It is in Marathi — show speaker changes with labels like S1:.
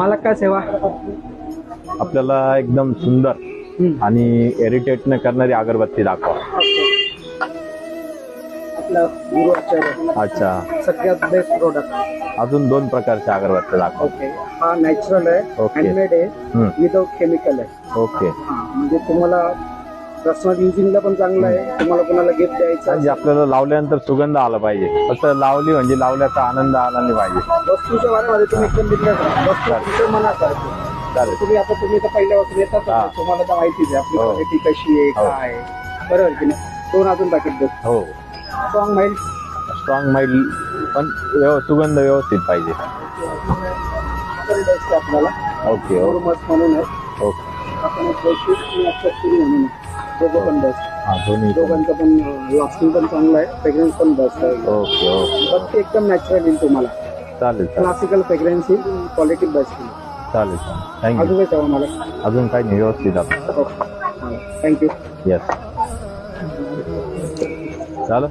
S1: मला काय सेवा
S2: आपल्याला एकदम सुंदर आणि इरिटेट न करणारी अगरबत्ती दाखवा.
S1: आपला गुरु आचार्य
S2: अच्छा,
S1: सगळ्यात बेस्ट प्रोडक्ट.
S2: अजून 2 प्रकारच्या अगरबत्त्या दाखवा.
S1: ओके, हा नॅचरल आहे,
S2: ओके.
S1: हँडमेड आहे, विदाउट केमिकल आहे.
S2: ओके.
S1: म्हणजे तुम्हाला पर्सनल युजिंगला पण चांगलं आहे, तुम्हाला कोणाला गिफ्ट द्यायचं
S2: म्हणजे आपल्याला लावल्यानंतर सुगंध आला पाहिजे, फक्त लावली म्हणजे लावल्याचा आनंद आला नाही पाहिजे.
S1: वस्तूच्या बारेमध्ये तुम्ही एकदम बिंदास राहा. वस्तू तुमच्या मनात आहे.
S2: चालेल.
S1: तुम्ही तर पहिल्यापासून येतात, तुम्हाला तर माहितीच आहे आपली
S2: हो.
S1: क्वालिटी कशी आहे,
S2: हो.
S1: काय आहे. बरोबर की नाही? 2 अजून पॅकेट देतो.
S2: हो,
S1: स्ट्रॉंग माइल्ड
S2: स्ट्रॉंग माइल्ड पण सुगंध व्यवस्थित पाहिजे.
S1: आपल्याला
S2: ओके. ओके.
S1: मस्त म्हणून आहे.
S2: ओके.
S1: आपण एक बेडशीट आणि म्हणून दोघं पण बेस्ट.
S2: हा, दोन्ही.
S1: दोघांचं पण लास्टिंग पण चांगलं आहे, फ्रेग्रन्स पण बेस्ट आहे.
S2: ओके. ओके.
S1: बट एकदम नॅचरल येईल तुम्हाला.
S2: चालेल. चालेल.
S1: क्लासिकल फ्रेग्रन्स येईल, क्वालिटी बेस्ट येईल.
S2: चालेल. थँक्यू.
S1: अजून काय सेवा मला?
S2: अजून काही नाही, व्यवस्थित आपण.
S1: थँक्यू.
S2: येस. झालं.